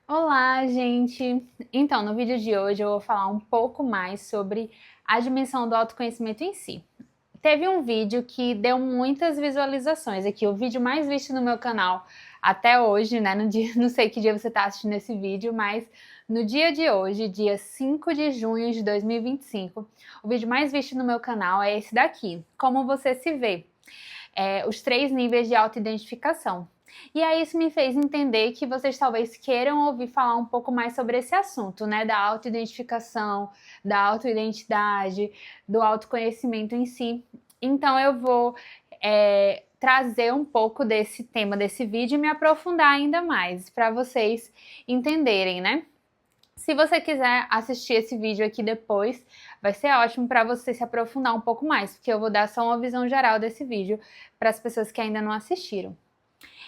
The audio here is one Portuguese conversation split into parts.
Olá, gente! Então, no vídeo de hoje eu vou falar um pouco mais sobre a dimensão do autoconhecimento em si. Teve um vídeo que deu muitas visualizações aqui, o vídeo mais visto no meu canal até hoje, né? No dia, não sei que dia você está assistindo esse vídeo, mas no dia de hoje, dia 5 de junho de 2025, o vídeo mais visto no meu canal é esse daqui, Como Você Se Vê. Os 3 níveis de autoidentificação. E aí isso me fez entender que vocês talvez queiram ouvir falar um pouco mais sobre esse assunto, né? Da autoidentificação, da autoidentidade, do autoconhecimento em si. Então eu vou trazer um pouco desse tema desse vídeo e me aprofundar ainda mais para vocês entenderem, né? Se você quiser assistir esse vídeo aqui depois, vai ser ótimo para você se aprofundar um pouco mais, porque eu vou dar só uma visão geral desse vídeo para as pessoas que ainda não assistiram.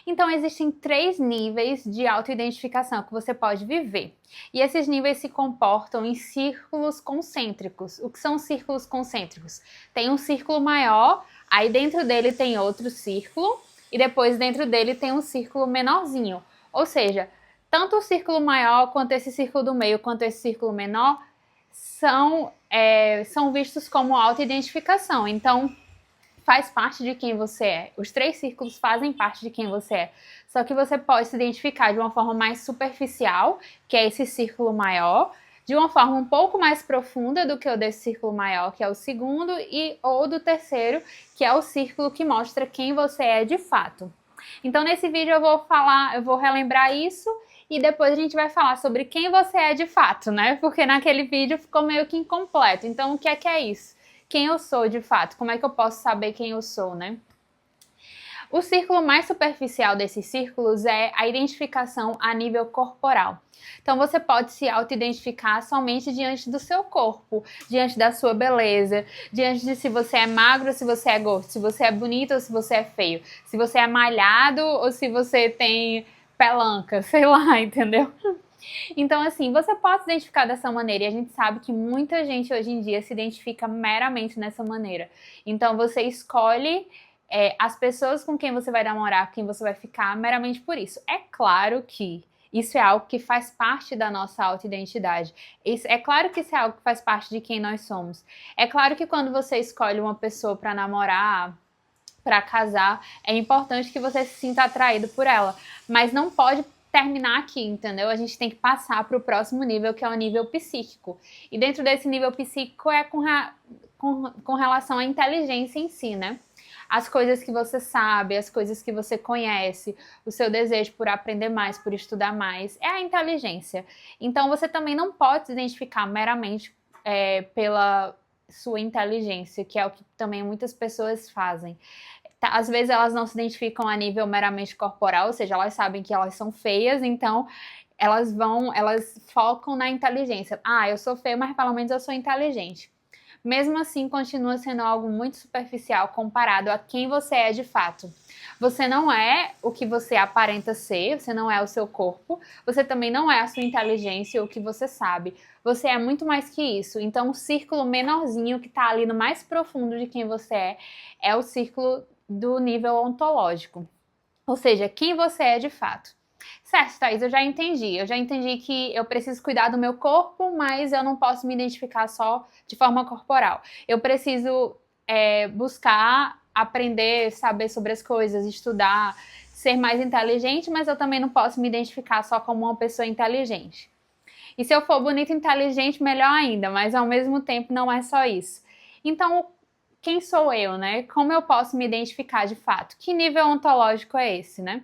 Então, existem 3 níveis de autoidentificação que você pode viver. E esses níveis se comportam em círculos concêntricos. O que são círculos concêntricos? Tem um círculo maior, aí dentro dele tem outro círculo, e depois dentro dele tem um círculo menorzinho. Ou seja, tanto o círculo maior, quanto esse círculo do meio, quanto esse círculo menor, são vistos como autoidentificação. Então, faz parte de quem você é. Os 3 círculos fazem parte de quem você é. Só que você pode se identificar de uma forma mais superficial, que é esse círculo maior, de uma forma um pouco mais profunda do que o desse círculo maior, que é o segundo, ou do terceiro, que é o círculo que mostra quem você é de fato. Então, nesse vídeo eu vou relembrar isso e depois a gente vai falar sobre quem você é de fato, né? Porque naquele vídeo ficou meio que incompleto. Então, o que é isso? Quem eu sou de fato? Como é que eu posso saber quem eu sou, né? O círculo mais superficial desses círculos é a identificação a nível corporal. Então você pode se auto-identificar somente diante do seu corpo, diante da sua beleza, diante de se você é magro ou se você é gordo, se você é bonito ou se você é feio, se você é malhado ou se você tem pelanca, sei lá, entendeu? Então, assim, você pode se identificar dessa maneira e a gente sabe que muita gente hoje em dia se identifica meramente nessa maneira. Então, você escolhe as pessoas com quem você vai namorar, com quem você vai ficar, meramente por isso. É claro que isso é algo que faz parte da nossa autoidentidade. É claro que isso é algo que faz parte de quem nós somos. É claro que quando você escolhe uma pessoa para namorar, para casar, é importante que você se sinta atraído por ela, mas não pode terminar aqui, entendeu? A gente tem que passar para o próximo nível, que é o nível psíquico. E dentro desse nível psíquico é com relação à inteligência em si, né? As coisas que você sabe, as coisas que você conhece, o seu desejo por aprender mais, por estudar mais, é a inteligência. Então você também não pode se identificar meramente pela sua inteligência, que é o que também muitas pessoas fazem. Às vezes elas não se identificam a nível meramente corporal, ou seja, elas sabem que elas são feias, então elas focam na inteligência. Ah, eu sou feia, mas pelo menos eu sou inteligente. Mesmo assim, continua sendo algo muito superficial comparado a quem você é de fato. Você não é o que você aparenta ser, você não é o seu corpo, você também não é a sua inteligência ou o que você sabe. Você é muito mais que isso. Então, o círculo menorzinho que está ali no mais profundo de quem você é o círculo do nível ontológico. Ou seja, quem você é de fato. Certo, Thaís, eu já entendi. Eu já entendi que eu preciso cuidar do meu corpo, mas eu não posso me identificar só de forma corporal. Eu preciso buscar aprender, saber sobre as coisas, estudar, ser mais inteligente, mas eu também não posso me identificar só como uma pessoa inteligente. E se eu for bonita e inteligente, melhor ainda, mas ao mesmo tempo não é só isso. Então, quem sou eu, né? Como eu posso me identificar de fato? Que nível ontológico é esse, né?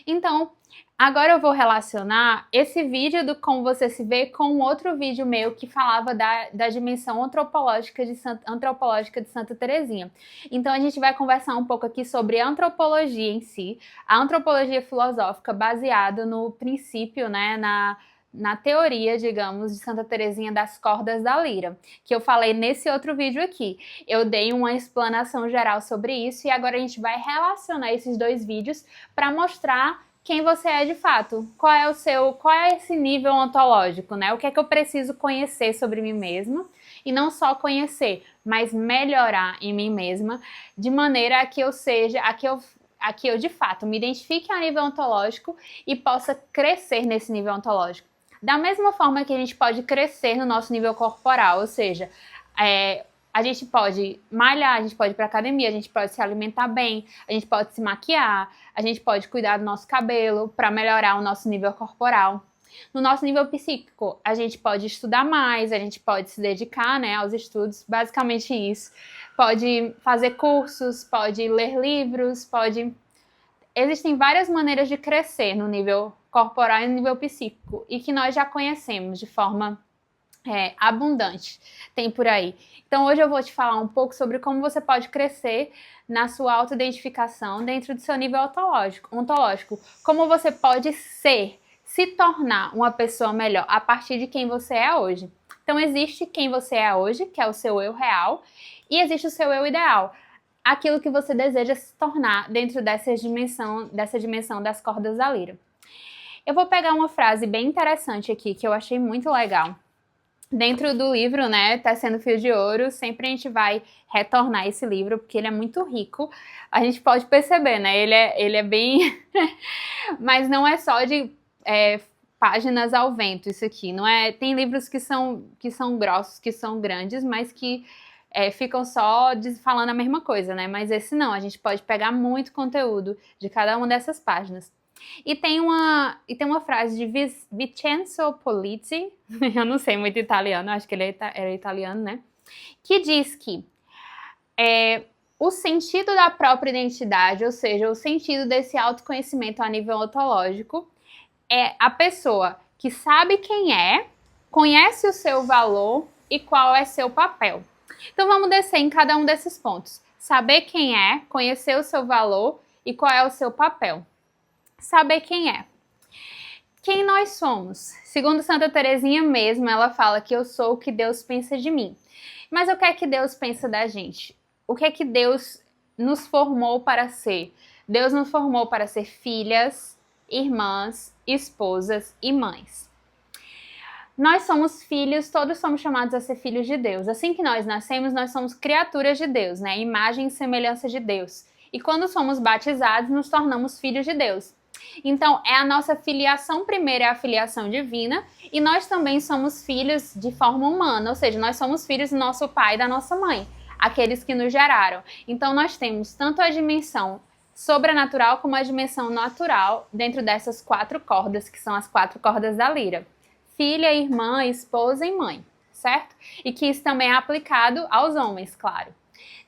Então, agora eu vou relacionar esse vídeo do Como Você Se Vê com um outro vídeo meu que falava da dimensão antropológica de Santa Teresinha. Então, a gente vai conversar um pouco aqui sobre a antropologia em si, a antropologia filosófica baseada no princípio, né, na teoria, digamos, de Santa Teresinha das cordas da lira, que eu falei nesse outro vídeo aqui. Eu dei uma explanação geral sobre isso e agora a gente vai relacionar esses 2 vídeos para mostrar quem você é de fato, qual é esse nível ontológico, né? O que é que eu preciso conhecer sobre mim mesma e não só conhecer, mas melhorar em mim mesma, de maneira a que eu eu de fato me identifique a nível ontológico e possa crescer nesse nível ontológico. Da mesma forma que a gente pode crescer no nosso nível corporal, ou seja, a gente pode malhar, a gente pode ir para academia, a gente pode se alimentar bem, a gente pode se maquiar, a gente pode cuidar do nosso cabelo para melhorar o nosso nível corporal. No nosso nível psíquico, a gente pode estudar mais, a gente pode se dedicar, né, aos estudos, basicamente isso. Pode fazer cursos, pode ler livros, Existem várias maneiras de crescer no nível corporal e no nível psíquico, e que nós já conhecemos de forma abundante, tem por aí. Então hoje eu vou te falar um pouco sobre como você pode crescer na sua autoidentificação dentro do seu nível ontológico. Como você pode se tornar uma pessoa melhor a partir de quem você é hoje. Então existe quem você é hoje, que é o seu eu real, e existe o seu eu ideal, aquilo que você deseja se tornar dentro dessa dimensão das cordas da lira. Eu vou pegar uma frase bem interessante aqui, que eu achei muito legal. Dentro do livro, né, Tecendo Fio de Ouro, sempre a gente vai retornar esse livro, porque ele é muito rico. A gente pode perceber, né, ele é bem... Mas não é só de páginas ao vento isso aqui, não é? Tem livros que são grossos, que são grandes, mas que ficam só falando a mesma coisa, né? Mas esse não, a gente pode pegar muito conteúdo de cada uma dessas páginas. E tem uma frase de Vincenzo Polizzi, eu não sei muito italiano, acho que ele era italiano, né? Que diz que o sentido da própria identidade, ou seja, o sentido desse autoconhecimento a nível ontológico, é a pessoa que sabe quem é, conhece o seu valor e qual é seu papel. Então vamos descer em cada um desses pontos. Saber quem é, conhecer o seu valor e qual é o seu papel. Saber quem é. Quem nós somos? Segundo Santa Teresinha mesmo, ela fala que eu sou o que Deus pensa de mim. Mas o que é que Deus pensa da gente? O que é que Deus nos formou para ser? Deus nos formou para ser filhas, irmãs, esposas e mães. Nós somos filhos, todos somos chamados a ser filhos de Deus. Assim que nós nascemos, nós somos criaturas de Deus, né? Imagem e semelhança de Deus. E quando somos batizados, nos tornamos filhos de Deus. Então, a nossa filiação primeira é a filiação divina, e nós também somos filhos de forma humana, ou seja, nós somos filhos do nosso pai e da nossa mãe, aqueles que nos geraram. Então, nós temos tanto a dimensão sobrenatural como a dimensão natural dentro dessas 4 cordas, que são as 4 cordas da lira. Filha, irmã, esposa e mãe, certo? E que isso também é aplicado aos homens, claro.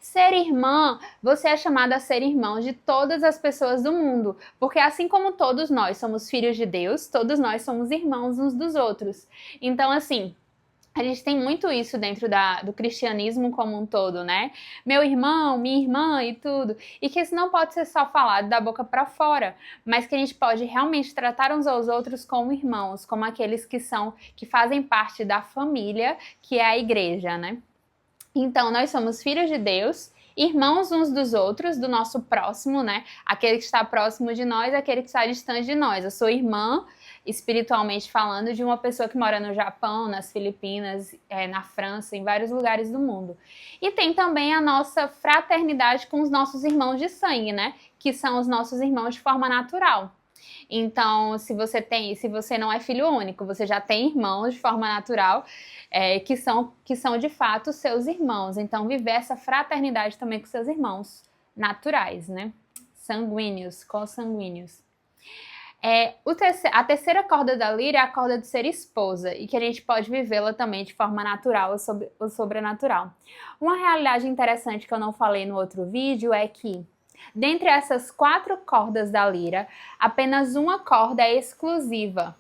Ser irmã, você é chamada a ser irmão de todas as pessoas do mundo, porque assim como todos nós somos filhos de Deus, todos nós somos irmãos uns dos outros. Então, assim, a gente tem muito isso dentro do cristianismo como um todo, né? Meu irmão, minha irmã e tudo. E que isso não pode ser só falado da boca para fora, mas que a gente pode realmente tratar uns aos outros como irmãos, como aqueles que fazem parte da família, que é a igreja, né? Então, nós somos filhos de Deus, irmãos uns dos outros, do nosso próximo, né? Aquele que está próximo de nós, aquele que está distante de nós. Eu sou irmã, espiritualmente falando, de uma pessoa que mora no Japão, nas Filipinas, na França, em vários lugares do mundo. E tem também a nossa fraternidade com os nossos irmãos de sangue, né? Que são os nossos irmãos de forma natural. Então, se você não é filho único, você já tem irmãos de forma natural, que são de fato seus irmãos. Então, viver essa fraternidade também com seus irmãos naturais, né? Sanguíneos, consanguíneos. A terceira corda da lira é a corda de ser esposa, e que a gente pode vivê-la também de forma natural ou sobrenatural. Uma realidade interessante que eu não falei no outro vídeo é que, dentre essas 4 cordas da lira, apenas uma corda é exclusiva.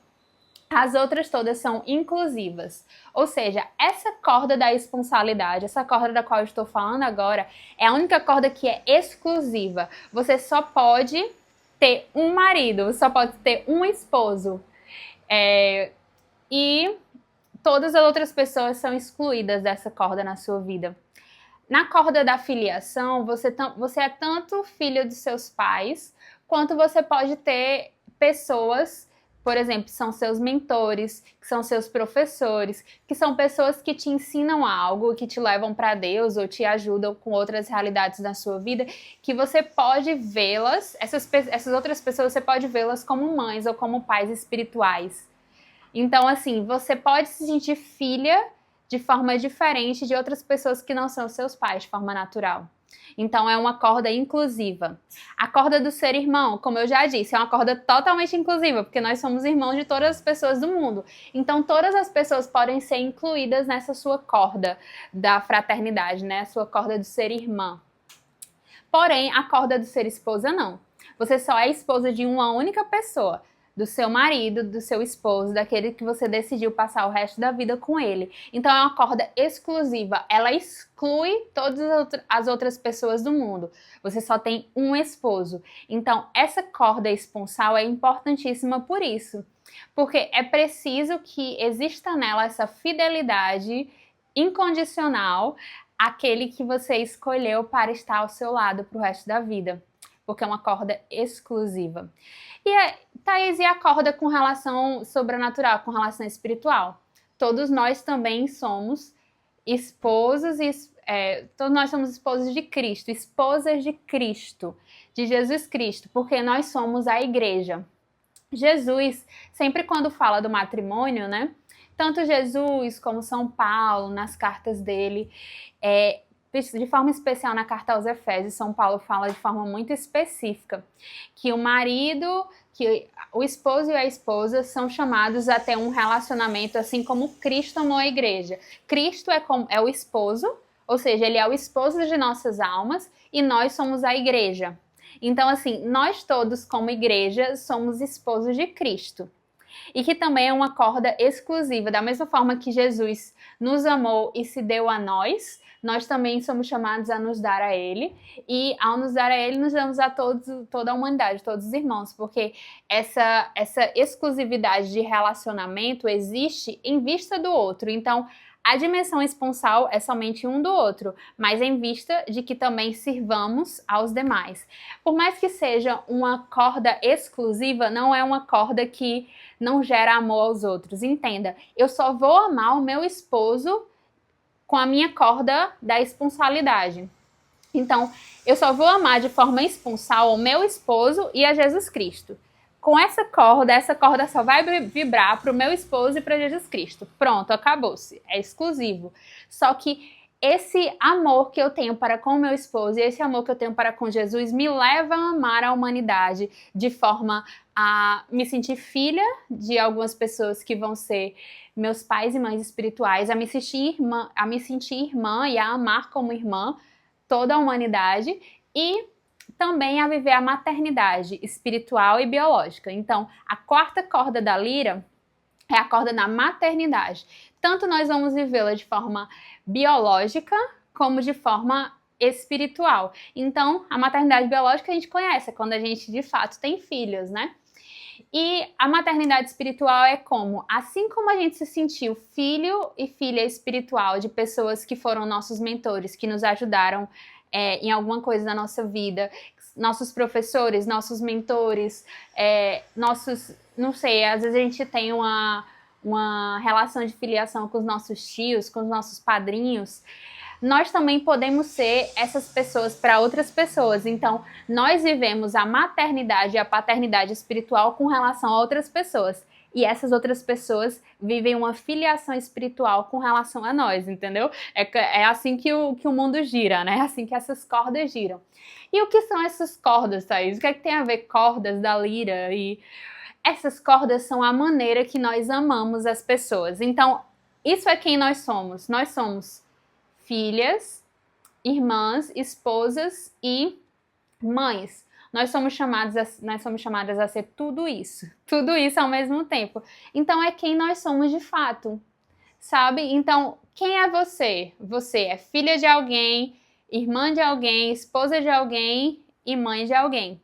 As outras todas são inclusivas. Ou seja, essa corda da esponsalidade, essa corda da qual eu estou falando agora, é a única corda que é exclusiva. Você só pode ter um marido, você só pode ter um esposo. E todas as outras pessoas são excluídas dessa corda na sua vida. Na corda da filiação, você é tanto filho dos seus pais, quanto você pode ter pessoas por exemplo, são seus mentores, que são seus professores, que são pessoas que te ensinam algo, que te levam para Deus ou te ajudam com outras realidades na sua vida, que você pode vê-las, essas outras pessoas você pode vê-las como mães ou como pais espirituais. Então, assim, você pode se sentir filha de forma diferente de outras pessoas que não são seus pais, de forma natural. Então, é uma corda inclusiva. A corda do ser irmão, como eu já disse, é uma corda totalmente inclusiva, porque nós somos irmãos de todas as pessoas do mundo. Então, todas as pessoas podem ser incluídas nessa sua corda da fraternidade, né? A sua corda do ser irmã. Porém, a corda do ser esposa, não. Você só é esposa de uma única pessoa. Do seu marido, do seu esposo, daquele que você decidiu passar o resto da vida com ele. Então é uma corda exclusiva, ela exclui todas as outras pessoas do mundo. Você só tem um esposo. Então essa corda esponsal é importantíssima por isso. Porque é preciso que exista nela essa fidelidade incondicional àquele que você escolheu para estar ao seu lado para o resto da vida. Porque é uma corda exclusiva. Thaís, e a corda com relação sobrenatural, com relação espiritual? Todos nós também somos esposos, todos nós somos esposos de Cristo, esposas de Cristo, de Jesus Cristo, porque nós somos a igreja. Jesus, sempre quando fala do matrimônio, né? Tanto Jesus como São Paulo, nas cartas dele, de forma especial na carta aos Efésios, São Paulo fala de forma muito específica que o marido, que o esposo e a esposa são chamados a ter um relacionamento assim como Cristo amou a igreja. Cristo é o esposo, ou seja, ele é o esposo de nossas almas e nós somos a igreja. Então, assim, nós todos como igreja somos esposos de Cristo. E que também é uma corda exclusiva, da mesma forma que Jesus nos amou e se deu a nós, nós também somos chamados a nos dar a Ele, e ao nos dar a Ele, nos damos a toda a humanidade, todos os irmãos, porque essa exclusividade de relacionamento existe em vista do outro. Então, a dimensão esponsal é somente um do outro, mas em vista de que também sirvamos aos demais. Por mais que seja uma corda exclusiva, não é uma corda que não gera amor aos outros. Entenda, eu só vou amar o meu esposo com a minha corda da esponsalidade. Então, eu só vou amar de forma esponsal o meu esposo e a Jesus Cristo. Com essa corda só vai vibrar para o meu esposo e para Jesus Cristo. Pronto, acabou-se. É exclusivo. Só que esse amor que eu tenho para com o meu esposo e esse amor que eu tenho para com Jesus me leva a amar a humanidade de forma a me sentir filha de algumas pessoas que vão ser meus pais e mães espirituais, a me sentir irmã e a amar como irmã toda a humanidade e também a viver a maternidade espiritual e biológica. Então, a quarta corda da lira é a corda da maternidade. Tanto nós vamos vivê-la de forma biológica como de forma espiritual. Então, a maternidade biológica a gente conhece, é quando a gente de fato tem filhos, né? E a maternidade espiritual é como, assim como a gente se sentiu filho e filha espiritual de pessoas que foram nossos mentores, que nos ajudaram em alguma coisa da nossa vida, nossos professores, nossos mentores, não sei, às vezes a gente tem uma relação de filiação com os nossos tios, com os nossos padrinhos, nós também podemos ser essas pessoas para outras pessoas. Então, nós vivemos a maternidade e a paternidade espiritual com relação a outras pessoas. E essas outras pessoas vivem uma filiação espiritual com relação a nós, entendeu? É assim que o mundo gira, né? É assim que essas cordas giram. E o que são essas cordas, Thaís? O que é que tem a ver cordas da lira? E essas cordas são a maneira que nós amamos as pessoas. Então, isso é quem nós somos. Nós somos filhas, irmãs, esposas e mães. Nós somos chamadas a ser tudo isso ao mesmo tempo. Então é quem nós somos de fato, sabe? Então, quem é você? Você é filha de alguém, irmã de alguém, esposa de alguém e mãe de alguém.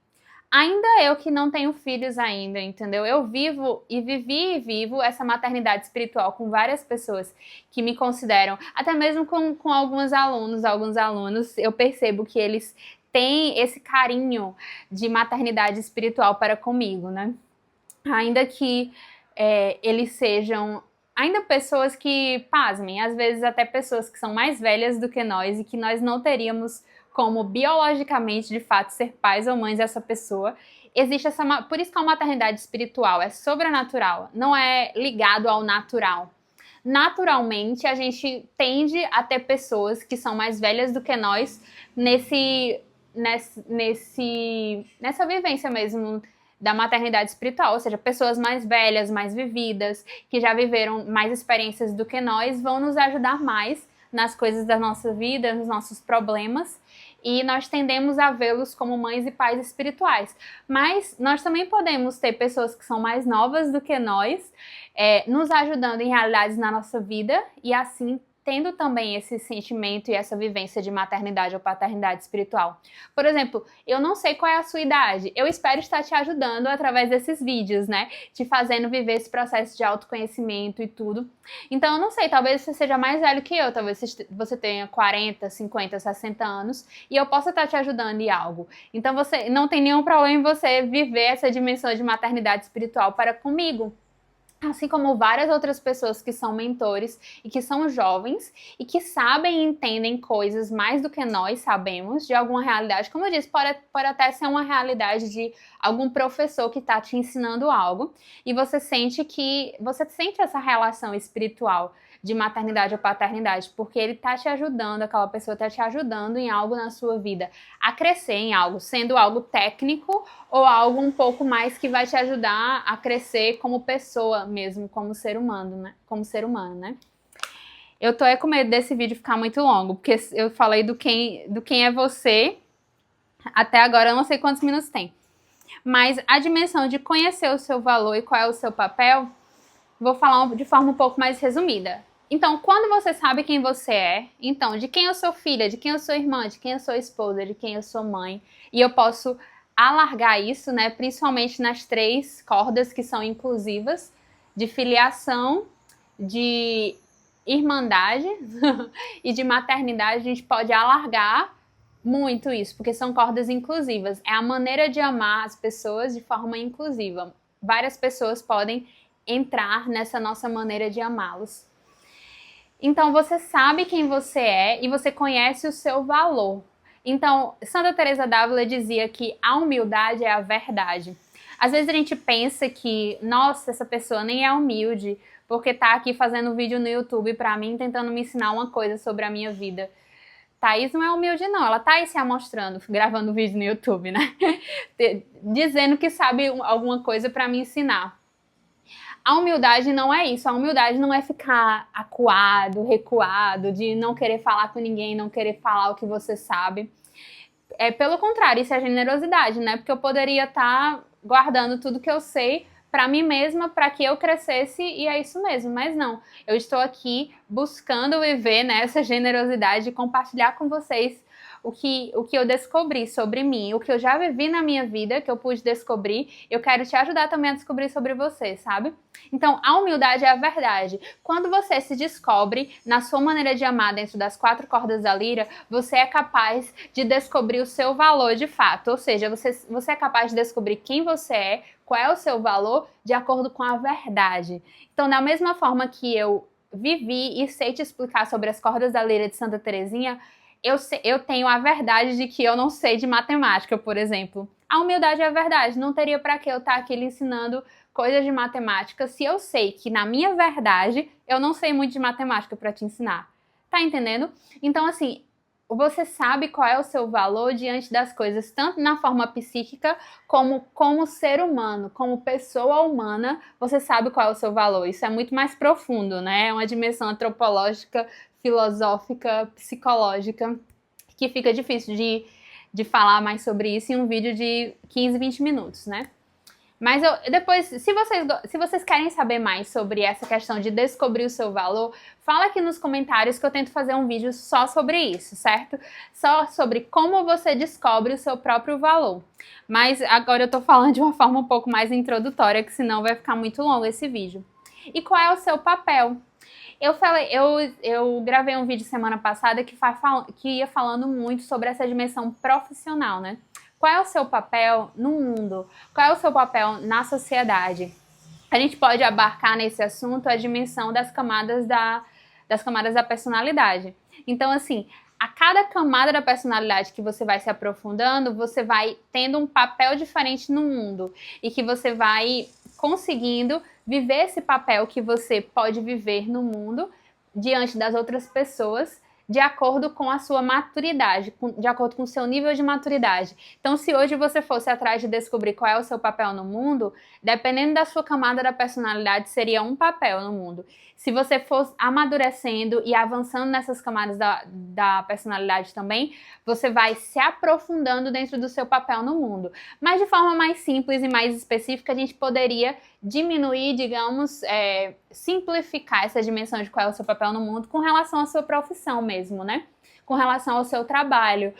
Ainda eu que não tenho filhos ainda, entendeu? Eu vivo e vivo essa maternidade espiritual com várias pessoas que me consideram, até mesmo com alguns alunos, eu percebo que eles têm esse carinho de maternidade espiritual para comigo, né? ainda que eles sejam ainda pessoas que, pasmem, às vezes até pessoas que são mais velhas do que nós e que nós não teríamos como biologicamente, de fato, ser pais ou mães dessa pessoa. Existe por isso que a maternidade espiritual é sobrenatural, não é ligado ao natural. Naturalmente, a gente tende a ter pessoas que são mais velhas do que nós nessa vivência mesmo da maternidade espiritual, ou seja, pessoas mais velhas, mais vividas, que já viveram mais experiências do que nós, vão nos ajudar mais nas coisas da nossa vida, nos nossos problemas, e nós tendemos a vê-los como mães e pais espirituais. Mas nós também podemos ter pessoas que são mais novas do que nós, nos ajudando em realidades na nossa vida, e assim tendo também esse sentimento e essa vivência de maternidade ou paternidade espiritual. Por exemplo, eu não sei qual é a sua idade, eu espero estar te ajudando através desses vídeos, né? Te fazendo viver esse processo de autoconhecimento e tudo. Então, eu não sei, talvez você seja mais velho que eu, talvez você tenha 40, 50, 60 anos e eu possa estar te ajudando em algo. Então, você não tem nenhum problema em você viver essa dimensão de maternidade espiritual para comigo. Assim como várias outras pessoas que são mentores e que são jovens e que sabem e entendem coisas mais do que nós sabemos de alguma realidade. Como eu disse, pode até ser uma realidade de algum professor que está te ensinando algo e você sente essa relação espiritual de maternidade ou paternidade, porque ele está te ajudando, aquela pessoa está te ajudando em algo na sua vida, a crescer em algo, sendo algo técnico ou algo um pouco mais que vai te ajudar a crescer como pessoa mesmo, como ser humano, né? Eu tô com medo desse vídeo ficar muito longo, porque eu falei do quem é você, até agora eu não sei quantos minutos tem. Mas a dimensão de conhecer o seu valor e qual é o seu papel, vou falar de forma um pouco mais resumida. Então, quando você sabe quem você é, então, de quem eu sou filha, de quem eu sou irmã, de quem eu sou esposa, de quem eu sou mãe, e eu posso alargar isso, né, principalmente nas 3 cordas que são inclusivas, de filiação, de irmandade e de maternidade, a gente pode alargar muito isso, porque são cordas inclusivas. É a maneira de amar as pessoas de forma inclusiva. Várias pessoas podem entrar nessa nossa maneira de amá-los. Então, você sabe quem você é e você conhece o seu valor. Então, Santa Teresa d'Ávila dizia que a humildade é a verdade. Às vezes a gente pensa que, nossa, essa pessoa nem é humilde, porque tá aqui fazendo vídeo no YouTube pra mim, tentando me ensinar uma coisa sobre a minha vida. Thaís não é humilde não, ela tá aí se amostrando, gravando vídeo no YouTube, né? Dizendo que sabe alguma coisa pra me ensinar. A humildade não é isso, a humildade não é ficar acuado, recuado, de não querer falar com ninguém, não querer falar o que você sabe. Pelo contrário, isso é generosidade, né? Porque eu poderia estar guardando tudo que eu sei para mim mesma, para que eu crescesse, e é isso mesmo, mas não. Eu estou aqui buscando viver nessa generosidade e compartilhar com vocês o que eu descobri sobre mim, o que eu já vivi na minha vida, que eu pude descobrir, eu quero te ajudar também a descobrir sobre você, sabe? Então, a humildade é a verdade. Quando você se descobre na sua maneira de amar dentro das 4 cordas da lira, você é capaz de descobrir o seu valor de fato, ou seja, você é capaz de descobrir quem você é, qual é o seu valor, de acordo com a verdade. Então, da mesma forma que eu vivi e sei te explicar sobre as cordas da lira de Santa Teresinha, eu tenho a verdade de que eu não sei de matemática, por exemplo. A humildade é a verdade. Não teria para que eu estar aqui lhe ensinando coisas de matemática se eu sei que, na minha verdade, eu não sei muito de matemática para te ensinar. Tá entendendo? Então, assim, você sabe qual é o seu valor diante das coisas, tanto na forma psíquica como ser humano, como pessoa humana, você sabe qual é o seu valor. Isso é muito mais profundo, né? É uma dimensão antropológica, filosófica, psicológica, que fica difícil de falar mais sobre isso em um vídeo de 15, 20 minutos, né? Mas depois, se vocês querem saber mais sobre essa questão de descobrir o seu valor, fala aqui nos comentários que eu tento fazer um vídeo só sobre isso, certo? Só sobre como você descobre o seu próprio valor. Mas agora eu tô falando de uma forma um pouco mais introdutória, que senão vai ficar muito longo esse vídeo. E qual é o seu papel? Eu gravei um vídeo semana passada que ia falando muito sobre essa dimensão profissional, né? Qual é o seu papel no mundo? Qual é o seu papel na sociedade? A gente pode abarcar nesse assunto a dimensão das camadas da personalidade. Então, assim, a cada camada da personalidade que você vai se aprofundando, você vai tendo um papel diferente no mundo e que você vai conseguindo viver esse papel que você pode viver no mundo diante das outras pessoas, de acordo com a sua maturidade, de acordo com o seu nível de maturidade. Então, se hoje você fosse atrás de descobrir qual é o seu papel no mundo, dependendo da sua camada da personalidade, seria um papel no mundo. Se você for amadurecendo e avançando nessas camadas da personalidade também, você vai se aprofundando dentro do seu papel no mundo. Mas de forma mais simples e mais específica, a gente poderia diminuir, digamos, simplificar essa dimensão de qual é o seu papel no mundo com relação à sua profissão mesmo, né? Com relação ao seu trabalho.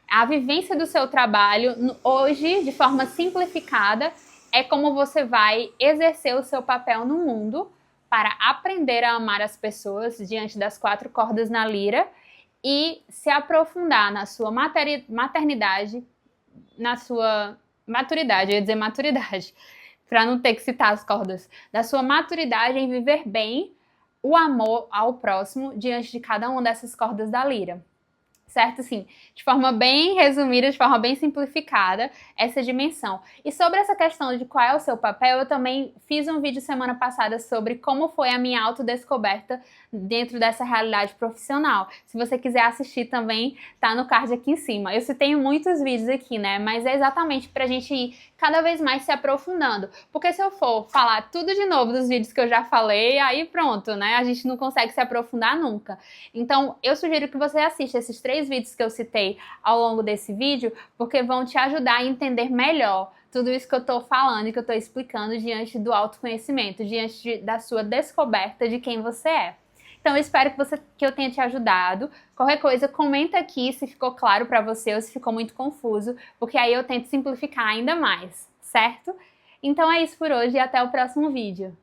A vivência do seu trabalho, hoje, de forma simplificada, é como você vai exercer o seu papel no mundo para aprender a amar as pessoas diante das 4 cordas na lira e se aprofundar na sua maternidade, na sua maturidade, eu ia dizer maturidade, para não ter que citar as cordas, da sua maturidade em viver bem o amor ao próximo diante de cada uma dessas cordas da lira. Certo? Sim, de forma bem resumida, de forma bem simplificada, essa dimensão. E sobre essa questão de qual é o seu papel, eu também fiz um vídeo semana passada sobre como foi a minha autodescoberta dentro dessa realidade profissional. Se você quiser assistir também, tá no card aqui em cima. Eu citei muitos vídeos aqui, né? Mas é exatamente pra gente ir cada vez mais se aprofundando. Porque se eu for falar tudo de novo dos vídeos que eu já falei, aí pronto, né? A gente não consegue se aprofundar nunca. Então, eu sugiro que você assista esses 3 vídeos que eu citei ao longo desse vídeo, porque vão te ajudar a entender melhor tudo isso que eu tô falando e que eu tô explicando diante do autoconhecimento, diante da sua descoberta de quem você é. Então, eu espero que eu tenha te ajudado. Qualquer coisa, comenta aqui se ficou claro para você ou se ficou muito confuso, porque aí eu tento simplificar ainda mais, certo? Então é isso por hoje e até o próximo vídeo.